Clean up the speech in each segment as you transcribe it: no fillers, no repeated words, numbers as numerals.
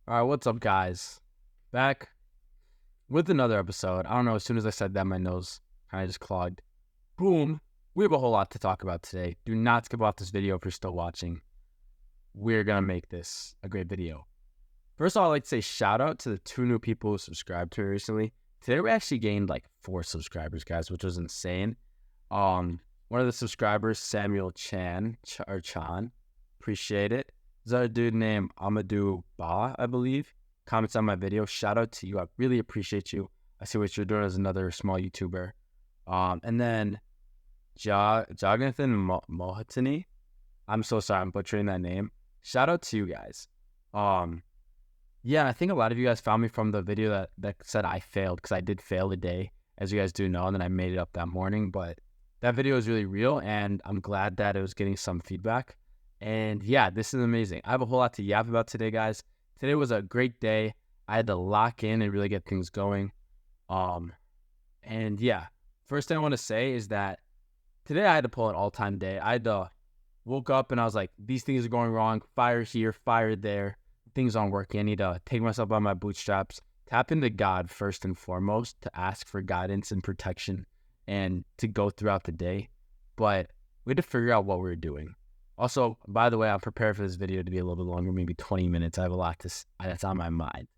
All right, what's up, guys? Back with another episode. I don't know, as soon as I said that, my nose kind of just clogged. Boom. We have a whole lot to talk about today. Do not skip off this video if you're still watching. We're going to make this a great video. First of all, I'd like to say shout out to the 2 new people who subscribed to me recently. Today, we actually gained like 4 subscribers, guys, which was insane. One of the subscribers, Samuel Chan, appreciate it. There's a dude named Amadou Ba, I believe, comments on my video. Shout out to you. I really appreciate you. I see what you're doing as another small YouTuber. And then Jonathan Mohatani. I'm so sorry, I'm butchering that name. Shout out to you guys. Yeah, I think a lot of you guys found me from the video that said I failed, because I did fail today, as you guys do know, and then I made it up that morning. But that video is really real, and I'm glad that it was getting some feedback. And yeah, this is amazing. I have a whole lot to yap about today, guys. Today was a great day. I had to lock in and really get things going. And yeah, first thing I want to say is that today I had to pull an all-time day. Woke up and I was like, these things are going wrong. Fire here, fire there. Things aren't working. I need to take myself by my bootstraps, tap into God first and foremost to ask for guidance and protection and to go throughout the day. But we had to figure out what we were doing. Also, by the way, I'm prepared for this video to be a little bit longer, maybe 20 minutes. I have a lot that's on my mind.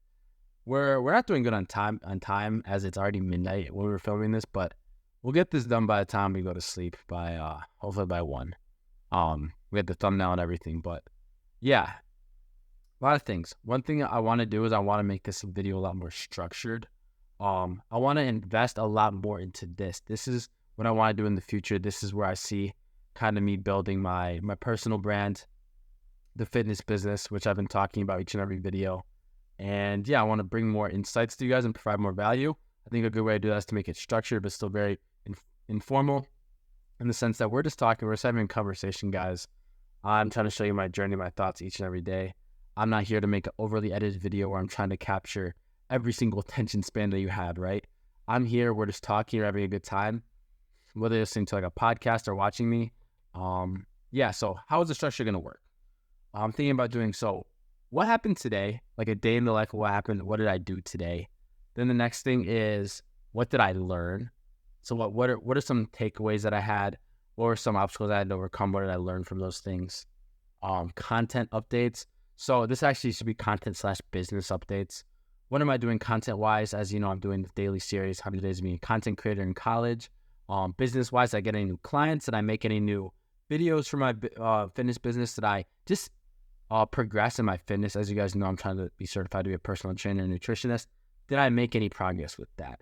We're not doing good on time as it's already midnight when we were filming this, but we'll get this done by the time we go to sleep by hopefully by 1. We had the thumbnail and everything, but yeah, a lot of things. One thing I want to do is I want to make this video a lot more structured. I want to invest a lot more into this. This is what I want to do in the future. This is where I see kind of me building my personal brand, the fitness business, which I've been talking about each and every video. And yeah, I want to bring more insights to you guys and provide more value. I think a good way to do that is to make it structured, but still very informal, in the sense that we're just talking, we're just having a conversation, guys. I'm trying to show you my journey, my thoughts each and every day. I'm not here to make an overly edited video where I'm trying to capture every single attention span that you had, right? I'm here, we're just talking, you're having a good time, whether you're listening to like a podcast or watching me. Yeah, so how is the structure going to work? I'm thinking about doing, so what happened today, like a day in the life of what happened, what did I do today? Then the next thing is, what did I learn? So what are some takeaways that I had? What were some obstacles I had to overcome? What did I learn from those things? Content updates. So this actually should be content/business updates. What am I doing content-wise? As you know, I'm doing the daily series, 100 Days of Being a Content Creator in college. Business-wise, I get any new clients? Did I make any new videos for my fitness business? Did I just progress in my fitness? As you guys know, I'm trying to be certified to be a personal trainer and nutritionist. Did I make any progress with that?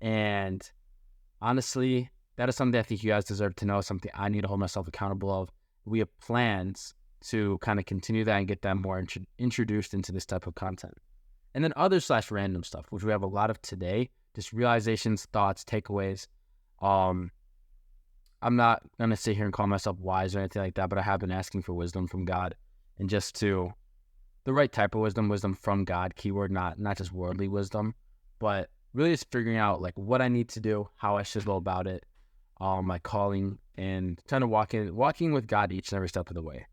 And honestly, that is something I think you guys deserve to know, something I need to hold myself accountable of. We have plans to kind of continue that and get that more introduced into this type of content. And then other/random stuff, which we have a lot of today, just realizations, thoughts, takeaways. I'm not going to sit here and call myself wise or anything like that, but I have been asking for wisdom from God, and just the right type of wisdom from God, keyword, not just worldly wisdom, but really just figuring out like what I need to do, how I should go about it, my calling, and trying to walking with God each and every step of the way.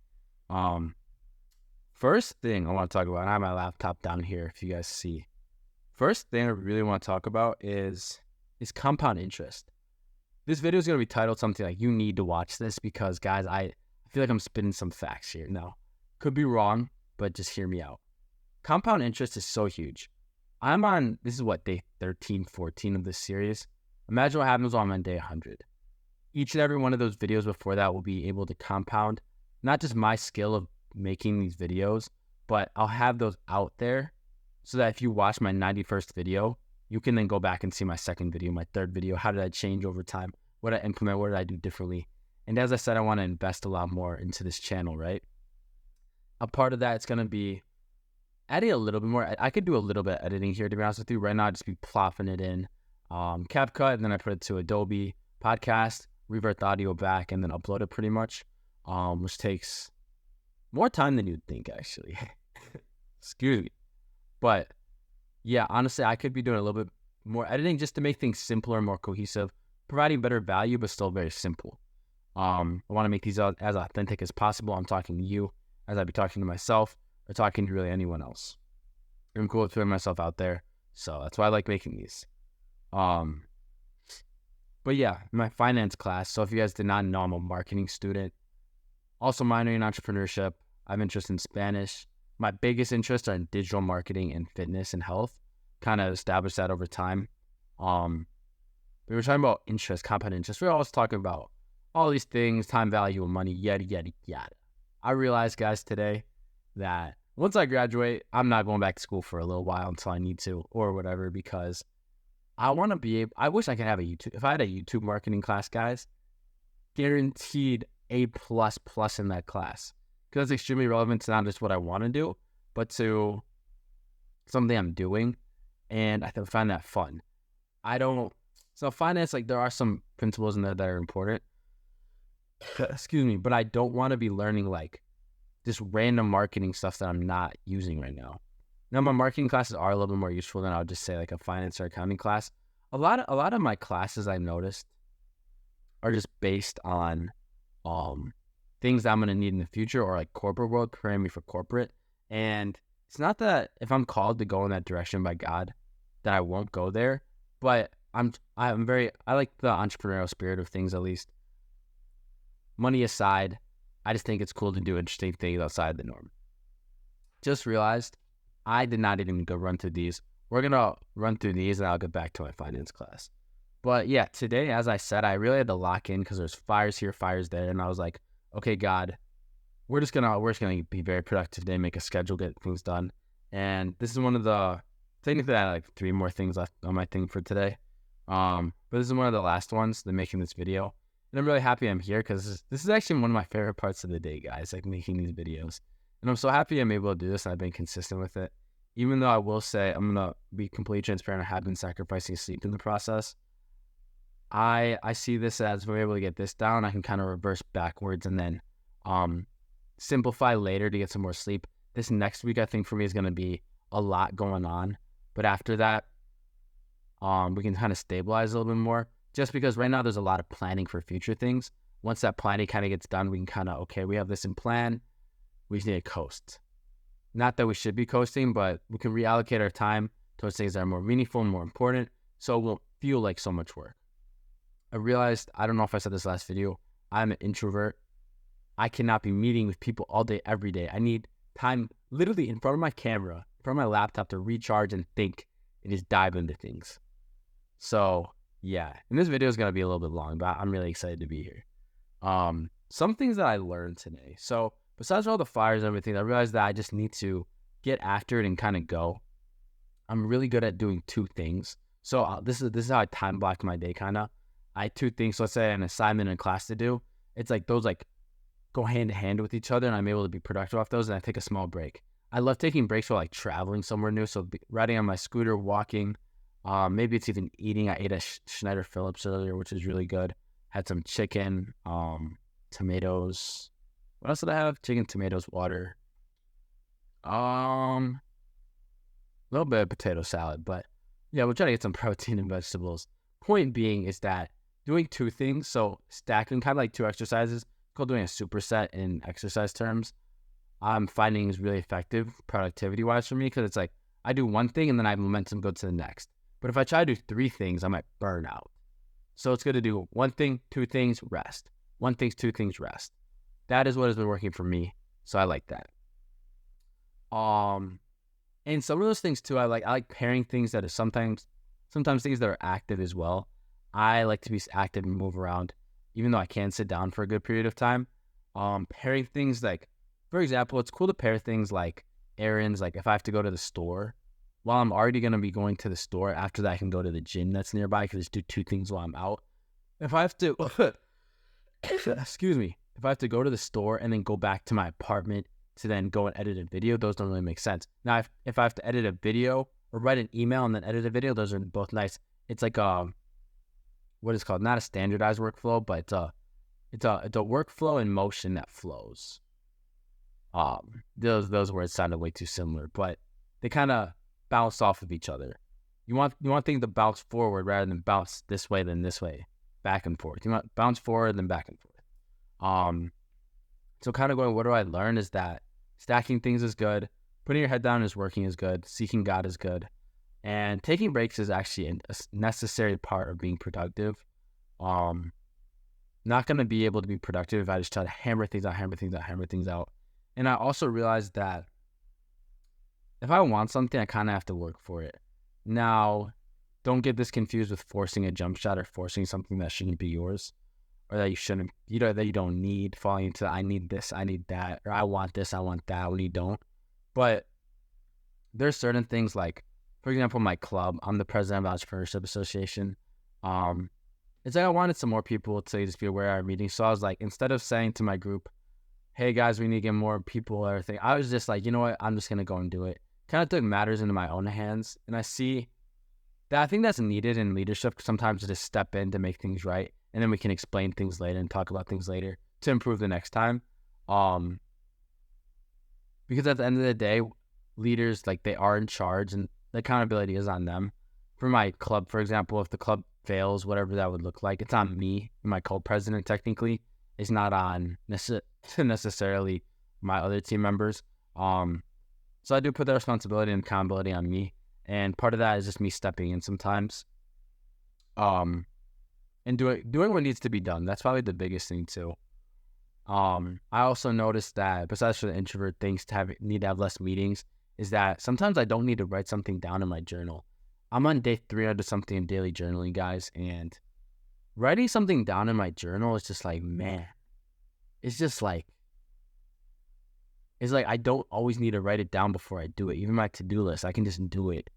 First thing I want to talk about, and I have my laptop down here if you guys see. First thing I really want to talk about is compound interest. This video is going to be titled something like, you need to watch this, because guys, I feel like I'm spitting some facts here. Now, could be wrong, but just hear me out. Compound interest is so huge. I'm on, this is what, day 13, 14 of this series. Imagine what happens when I'm on day 100. Each and every one of those videos before that will be able to compound not just my skill of making these videos, but I'll have those out there so that if you watch my 91st video, you can then go back and see my second video, my third video. How did I change over time? What did I implement? What did I do differently? And as I said, I want to invest a lot more into this channel, right? A part of that, it's going to be adding a little bit more. I could do a little bit of editing here, to be honest with you. Right now, I'd just be plopping it in CapCut, and then I put it to Adobe Podcast, revert the audio back, and then upload it pretty much, which takes more time than you'd think, actually. Excuse me. But yeah, honestly, I could be doing a little bit more editing just to make things simpler and more cohesive, providing better value, but still very simple. I want to make these as authentic as possible. I'm talking to you as I'd be talking to myself or talking to really anyone else. I'm cool with putting myself out there. So that's why I like making these. Um, but yeah, my finance class. So if you guys did not know, I'm a marketing student. Also minoring in entrepreneurship. I have interest in Spanish. My biggest interests are in digital marketing and fitness and health. Kind of established that over time. We were talking about interest, compound interest. We're always talking about all these things, time value of money, yada, yada, yada. I realized, guys, today that once I graduate, I'm not going back to school for a little while until I need to or whatever, because I want to be able, I wish I could have a YouTube. If I had a YouTube marketing class, guys, guaranteed A++ in that class, because it's extremely relevant to not just what I want to do, but to something I'm doing. And I find that fun. So finance, like there are some principles in there that are important. Excuse me, but I don't want to be learning like this random marketing stuff that I'm not using right now. Now my marketing classes are a little bit more useful than I would just say like a finance or accounting class. A lot of my classes I noticed are just based on things that I'm gonna need in the future, or like corporate world, preparing me for corporate. And it's not that if I'm called to go in that direction by God, that I won't go there, but I like the entrepreneurial spirit of things, at least. Money aside, I just think it's cool to do interesting things outside the norm. Just realized I did not even go run through these. We're going to run through these and I'll get back to my finance class. But yeah, today, as I said, I really had to lock in because there's fires here, fires there. And I was like, okay, God, we're just gonna be very productive today, make a schedule, get things done. And this is one of the, technically I had like 3 more things left on my thing for today. But this is one of the last ones, the making this video. And I'm really happy I'm here because this is actually one of my favorite parts of the day, guys, like making these videos. And I'm so happy I'm able to do this and I've been consistent with it. Even though I will say, I'm going to be completely transparent, I have been sacrificing sleep in the process. I see this as, if we're able to get this down, I can kind of reverse backwards and then simplify later to get some more sleep. This next week, I think for me is going to be a lot going on. But after that, we can kind of stabilize a little bit more, just because right now there's a lot of planning for future things. Once that planning kind of gets done, we can kind of, okay, we have this in plan. We just need to coast. Not that we should be coasting, but we can reallocate our time towards things that are more meaningful and more important, so it won't feel like so much work. I realized, I don't know if I said this last video, I'm an introvert. I cannot be meeting with people all day, every day. I need time literally in front of my camera, in front of my laptop to recharge and think and just dive into things. So yeah, and this video is going to be a little bit long, but I'm really excited to be here. Some things that I learned today. So besides all the fires and everything, I realized that I just need to get after it and kind of go. I'm really good at doing 2 things. So this is how I time block my day, kind of. I had 2 things. So let's say an assignment in class to do. It's like those like go hand in hand with each other, and I'm able to be productive off those, and I take a small break. I love taking breaks for like traveling somewhere new. So riding on my scooter, walking, maybe it's even eating. I ate a Schneider Phillips earlier, which is really good. Had some chicken, tomatoes. What else did I have? Chicken, tomatoes, water. A little bit of potato salad, but yeah, we'll try to get some protein and vegetables. Point being is that doing 2 things, so stacking kind of like 2 exercises, called doing a superset in exercise terms, I'm finding is really effective productivity-wise for me, because it's like I do one thing and then I have momentum go to the next. But if I try to do 3 things, I might burn out. So it's good to do 1 thing, 2 things, rest. 1 thing, 2 things, rest. That is what has been working for me. So I like that. And some of those things too, I like pairing things that are sometimes things that are active as well. I like to be active and move around, even though I can sit down for a good period of time. Pairing things like, for example, it's cool to pair things like errands. Like if I have to go to the store, while I'm already going to be going to the store, after that I can go to the gym that's nearby, because just do 2 things while I'm out. If I have to, excuse me, if I have to go to the store and then go back to my apartment to then go and edit a video, those don't really make sense. Now, if I have to edit a video or write an email and then edit a video, those are both nice. It's like what is called, not a standardized workflow, but it's a workflow in motion that flows. Those words sounded way too similar, but they kind of bounce off of each other. You want things to bounce forward rather than bounce this way then this way, back and forth. You want bounce forward then back and forth. So kind of going, what do I learn is that stacking things is good. putting your head down is working is good. Seeking God is good. And taking breaks is actually a necessary part of being productive. Not going to be able to be productive if I just try to hammer things out. And I also realized that if I want something, I kind of have to work for it. Now, don't get this confused with forcing a jump shot or forcing something that shouldn't be yours, or that you shouldn't, that you don't need, falling into I need this, I need that, or I want this, I want that, when you don't. But there's certain things like, for example, my club, I'm the president of Entrepreneurship Association. It's like I wanted some more people to just be aware of our meetings. So I was like, instead of saying to my group, hey guys, we need to get more people or everything, I was just like, you know what, I'm just going to go and do it. Kind of took matters into my own hands. And I see that I think that's needed in leadership, sometimes to just step in to make things right. And then we can explain things later and talk about things later to improve the next time. Because at the end of the day, leaders, like, they are in charge and the accountability is on them. For my club, for example, if the club fails, whatever that would look like, it's on me, my co-president technically. It's not on necessarily my other team members. So I do put that responsibility and accountability on me. And part of that is just me stepping in sometimes. And doing what needs to be done. That's probably the biggest thing too. I also noticed that besides for the introvert things need to have less meetings, is that sometimes I don't need to write something down in my journal. I'm on day 300 something in daily journaling, guys, and writing something down in my journal is just like, man, it's like I don't always need to write it down before I do it. Even my to-do list, I can just do it.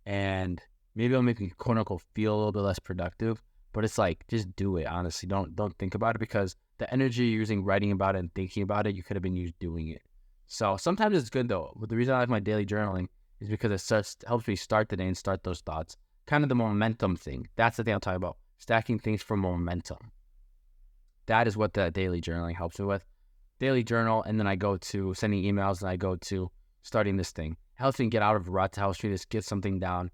And maybe it'll make me quote unquote feel a little bit less productive, but it's like, just do it. Honestly, don't think about it, because the energy you're using writing about it and thinking about it, you could have been used doing it. So sometimes it's good though. But the reason I like my daily journaling is because it helps me start the day and start those thoughts. Kind of the momentum thing. That's the thing I'm talking about. Stacking things for momentum. That is what the daily journaling helps me with. Daily journal, and then I go to sending emails, and I go to starting this thing. Helps me get out of rut, helps me just get something down.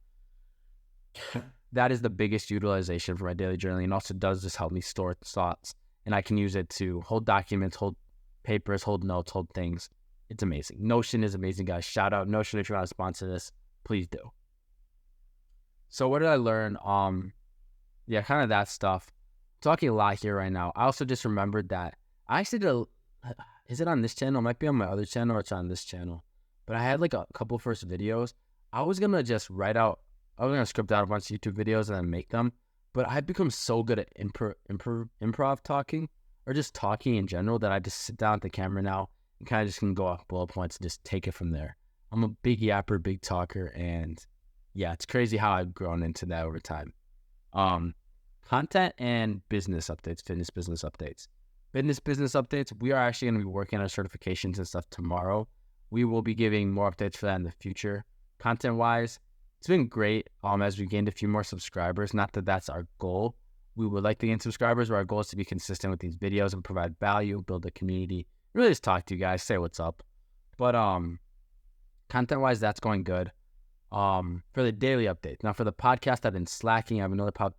That is the biggest utilization for my daily journaling, and also does just help me store thoughts. And I can use it to hold documents, hold papers, hold notes, hold things. It's amazing. Notion is amazing, guys. Shout out Notion if you want to sponsor this. Please do. So what did I learn? Yeah, kind of that stuff. I'm talking a lot here right now. I also just remembered that I actually did is it on this channel? It might be on my other channel, or it's on this channel. But I had like a couple first videos. I was going to just script out a bunch of YouTube videos and then make them. But I've become so good at improv talking, or just talking in general, that I just sit down at the camera now and kind of just can go off bullet points and just take it from there. I'm a big yapper, big talker, and yeah, it's crazy how I've grown into that over time. Content and business updates, fitness business updates. Business updates, we are actually going to be working on our certifications and stuff tomorrow. We will be giving more updates for that in the future. Content-wise, it's been great as we gained a few more subscribers. Not that that's our goal. We would like to gain subscribers, but our goal is to be consistent with these videos and provide value, build a community, really just talk to you guys, say what's up. But content-wise, that's going good. For the daily updates. Now, for the podcast, I've been slacking. I have another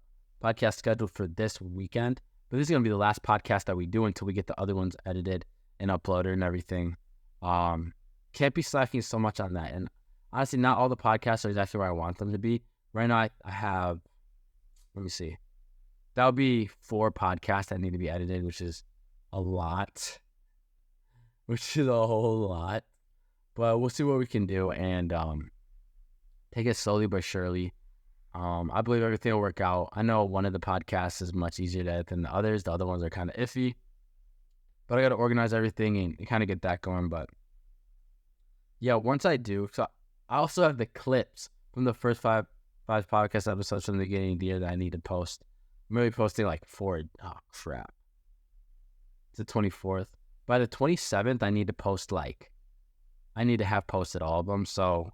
podcast scheduled for this weekend. But this is going to be the last podcast that we do until we get the other ones edited and uploaded and everything. Can't be slacking so much on that. And honestly, not all the podcasts are exactly where I want them to be. Right now, I have, let me see. That would be 4 podcasts that need to be edited, which is a lot. Which is a whole lot. But we'll see what we can do and take it slowly but surely. I believe everything will work out. I know one of the podcasts is much easier to edit than the others. The other ones are kind of iffy. But I got to organize everything and kind of get that going. But yeah, once I do, so I also have the clips from the first five podcast episodes from the beginning of the year that I need to post. I'm going to be posting like 4. Oh, crap. It's the 24th. By the 27th, I need to have posted all of them. So,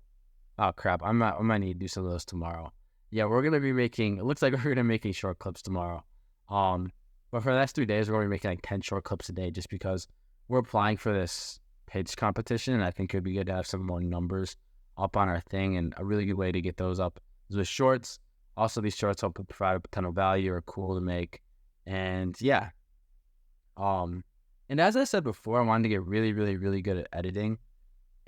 oh, crap. I might need to do some of those tomorrow. Yeah, we're going to be making, it looks like we're going to be making short clips tomorrow. But for the next 3 days, we're going to be making like 10 short clips a day just because we're applying for this pitch competition. And I think it would be good to have some more numbers up on our thing. And a really good way to get those up is with shorts. Also, these shorts help provide a ton of value, are cool to make. And yeah. And as I said before, I wanted to get really, really, really good at editing.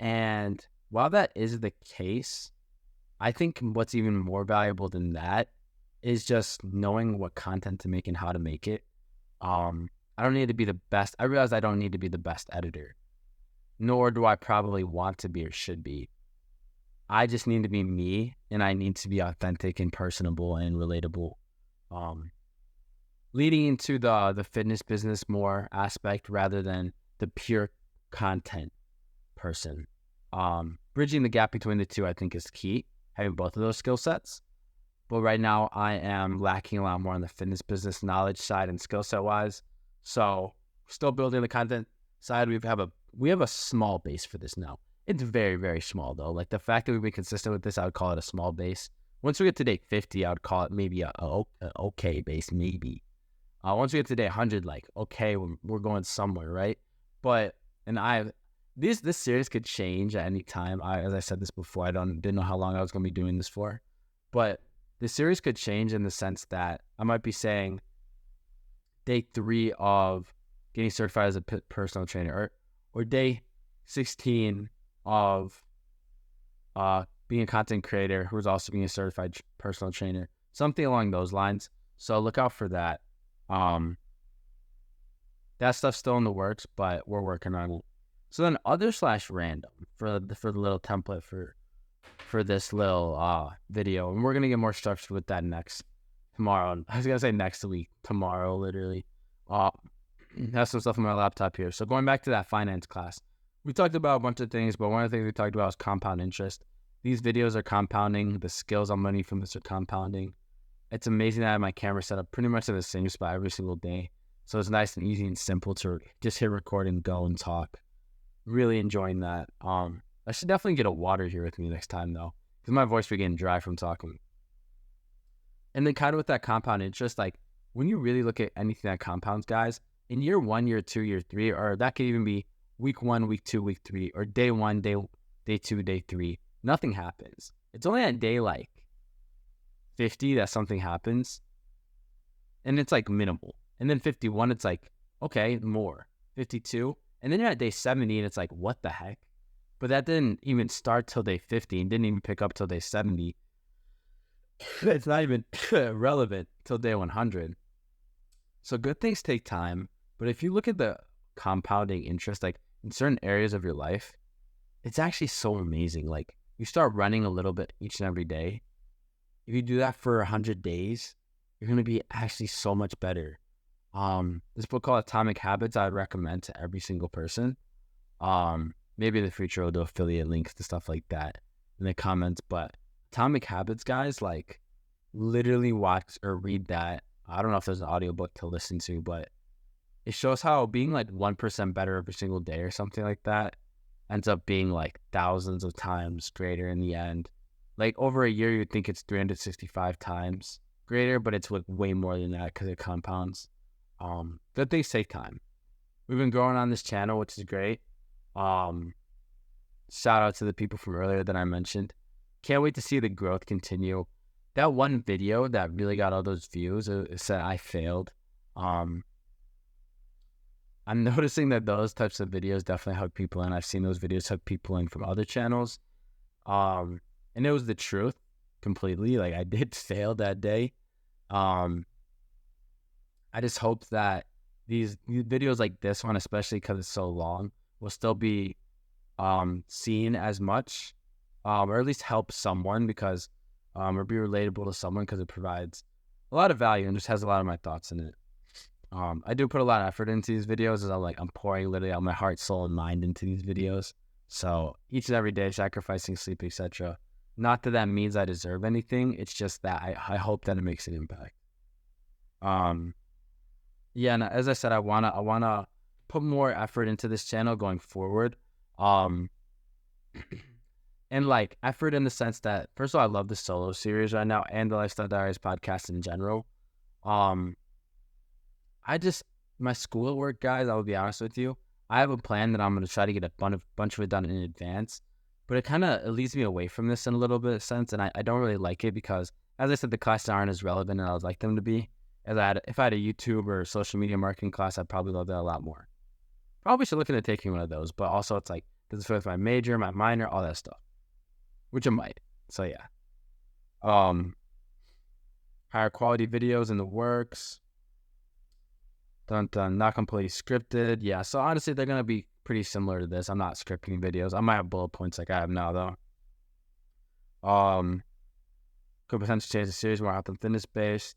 And while that is the case, I think what's even more valuable than that is just knowing what content to make and how to make it. I don't need to be the best. I realize I don't need to be the best editor, nor do I probably want to be or should be. I just need to be me, and I need to be authentic and personable and relatable. Leading into the fitness business more aspect rather than the pure content person. Bridging the gap between the two, I think, is key, having both of those skill sets. But right now, I am lacking a lot more on the fitness business knowledge side and skill set wise. So, still building the content side. We have a small base for this now. It's very, very small though. Like the fact that we've been consistent with this, I would call it a small base. Once we get to day 50, I would call it maybe a okay base, maybe. Once we get to day 100, like okay, we're going somewhere, right? But this series could change at any time. As I said this before, I didn't know how long I was going to be doing this for, but the series could change in the sense that I might be saying day 3 of getting certified as a personal trainer, or day 16 of being a content creator who's also being a certified personal trainer, something along those lines. So look out for that. That stuff's still in the works, but we're working on it. So then other/random for the little template for this little video, and we're gonna get more structured with that tomorrow. I was gonna say next week, tomorrow, literally. Have some stuff on my laptop here. So going back to that finance class, we talked about a bunch of things, but one of the things we talked about was compound interest. These videos are compounding. The skills I'm learning from this are compounding. It's amazing that I have my camera set up pretty much in the same spot every single day. So it's nice and easy and simple to just hit record and go and talk. Really enjoying that. I should definitely get a water here with me next time though, because my voice will be getting dry from talking. And then kind of with that compound interest, like when you really look at anything that compounds, guys, in year 1, year 2, year 3, or that could even be week 1, week 2, week 3, or day 1, day 2, day 3, nothing happens. It's only at day like 50 that something happens, and it's like minimal. And then 51, it's like, okay, more. 52, and then you're at day 70, and it's like, what the heck? But that didn't even start till day 50, and didn't even pick up till day 70. It's not even relevant till day 100. So good things take time, but if you look at the compounding interest, like in certain areas of your life, it's actually so amazing. Like you start running a little bit each and every day. If you do that for 100 days, you're going to be actually so much better. This book called Atomic Habits, I would recommend to every single person. Maybe in the future I'll do affiliate links to stuff like that in the comments, but Atomic Habits, guys, like literally watch or read that. I don't know if there's an audiobook to listen to, but it shows how being like 1% better every single day or something like that ends up being like thousands of times greater in the end. Like over a year, you'd think it's 365 times greater, but it's way more than that because it compounds. Good things take time. We've been growing on this channel, which is great. Shout out to the people from earlier that I mentioned. Can't wait to see the growth continue. That one video that really got all those views said I failed. I'm noticing that those types of videos definitely hook people in. I've seen those videos hook people in from other channels. And it was the truth completely. Like I did fail that day. I just hope that these videos like this one, especially because it's so long, will still be seen as much, or at least help someone because or be relatable to someone because it provides a lot of value and just has a lot of my thoughts in it. I do put a lot of effort into these videos as I'm pouring literally out my heart, soul, and mind into these videos. So each and every day, sacrificing sleep, etc. Not that that means I deserve anything. It's just that I hope that it makes an impact. Yeah, and as I said, I wanna put more effort into this channel going forward. And like effort in the sense that, first of all, I love the solo series right now and the Lifestyle Diaries podcast in general. My schoolwork, guys, I will be honest with you. I have a plan that I'm going to try to get a bunch of it done in advance, but it leads me away from this in a little bit of sense, and I don't really like it because, as I said, the classes aren't as relevant as I would like them to be. If I had a YouTube or social media marketing class, I'd probably love that a lot more. Probably should look into taking one of those, but also it's like, does it fit with my major, my minor, all that stuff. which it might. So yeah. Um, higher quality videos in the works. Dun dun, not completely scripted. Yeah, so honestly, they're gonna be pretty similar to this. I'm not scripting videos. I might have bullet points like I have now though. Could potentially change the series more health and fitness based.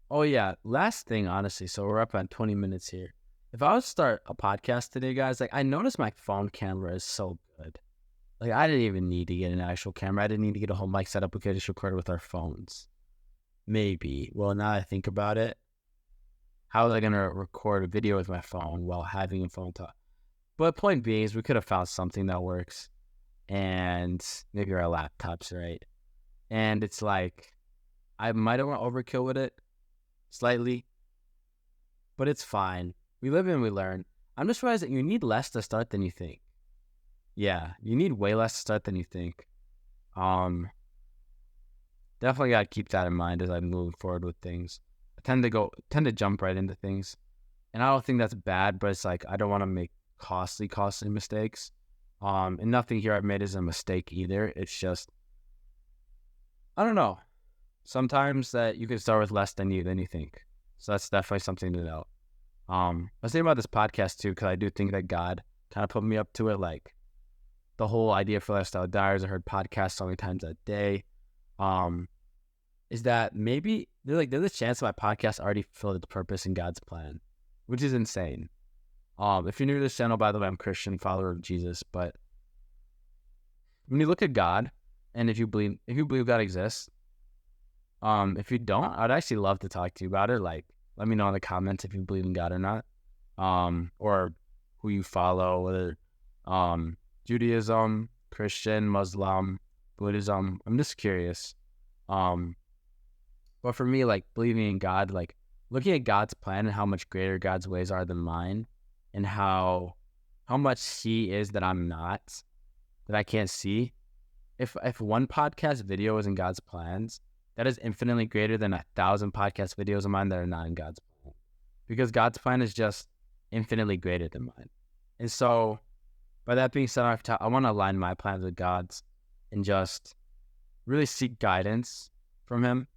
Oh yeah, last thing, honestly. So we're up at 20 minutes here. If I was to start a podcast today, guys, like I noticed my phone camera is so good. Like I didn't even need to get an actual camera. I didn't need to get a whole mic set up. We could just record with our phones. Maybe. Well, now that I think about it, how was I gonna record a video with my phone while having a phone talk? But point being is we could have found something that works, and maybe our laptops, right? And it's like I might have went overkill with it slightly, but it's fine. We live and we learn. I'm just realized that you need less to start than you think. Yeah, you need way less to start than you think. Definitely gotta keep that in mind as I move forward with things. I tend to jump right into things, and I don't think that's bad. But it's like I don't want to make costly mistakes. And nothing here I've made is a mistake either. It's just I don't know. Sometimes that you can start with less than you think. So that's definitely something to know. I was thinking about this podcast too because I do think that God kind of put me up to it. Like the whole idea for Lifestyle Diaries, I heard podcasts so many times a day. Is that maybe there's a chance my podcast already fulfilled its purpose in God's plan, which is insane. If you're new to this channel, by the way, I'm Christian, follower of Jesus. But when you look at God, and if you believe God exists, if you don't, I'd actually love to talk to you about it. Like, let me know in the comments if you believe in God or not, or who you follow, whether Judaism, Christian, Muslim, Buddhism. I'm just curious. But for me, like believing in God, like looking at God's plan and how much greater God's ways are than mine, and how much He is that I'm not, that I can't see. If one podcast video is in God's plans, that is infinitely greater than 1,000 podcast videos of mine that are not in God's plan, because God's plan is just infinitely greater than mine. And so, by that being said, I want to align my plans with God's and just really seek guidance from Him,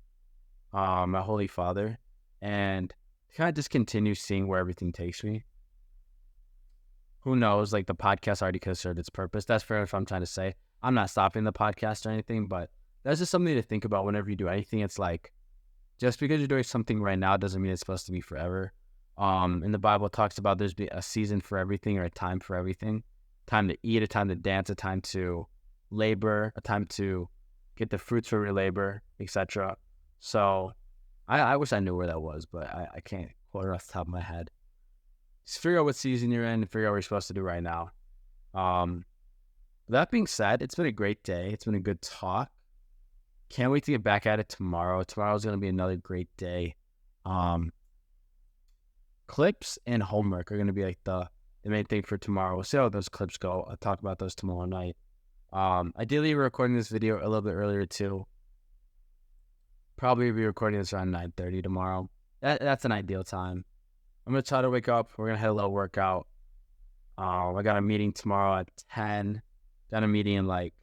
my Holy Father, and kind of just continue seeing where everything takes me. Who knows? Like the podcast already could have served its purpose. That's fair if I'm trying to say. I'm not stopping the podcast or anything, but that's just something to think about whenever you do anything. It's like, just because you're doing something right now doesn't mean it's supposed to be forever. And the Bible talks about there's a season for everything or a time for everything. Time to eat, a time to dance, a time to labor, a time to get the fruits of your labor, etc. So I wish I knew where that was, but I can't quote it off the top of my head. Just figure out what season you're in and figure out what you're supposed to do right now. That being said, it's been a great day. It's been a good talk. Can't wait to get back at it tomorrow. Tomorrow's going to be another great day. Clips and homework are going to be like the main thing for tomorrow. We'll see how those clips go. I'll talk about those tomorrow night. Ideally, we're recording this video a little bit earlier too. Probably be recording this around 9:30 tomorrow. That's an ideal time. I'm going to try to wake up. We're going to have a little workout. I got a meeting tomorrow at 10. Got a meeting in like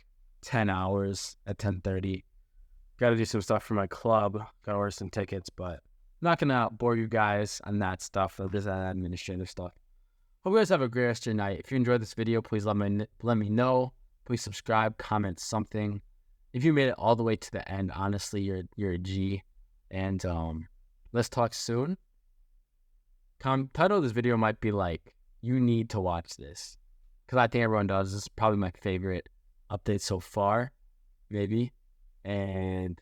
10 hours at 10:30. Got to do some stuff for my club. Got to order some tickets, but I'm not going to bore you guys on that stuff. Just that administrative stuff. Hope you guys have a great rest of your night. If you enjoyed this video, please let me know. Please subscribe, comment something. If you made it all the way to the end, honestly, you're a G. And let's talk soon. Title of this video might be like, you need to watch this, because I think everyone does. This is probably my favorite update so far, maybe. And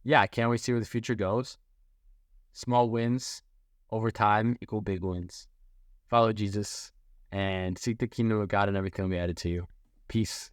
yeah, I can't wait to see where the future goes. Small wins over time equal big wins. Follow Jesus and seek the kingdom of God, and everything will be added to you. Peace.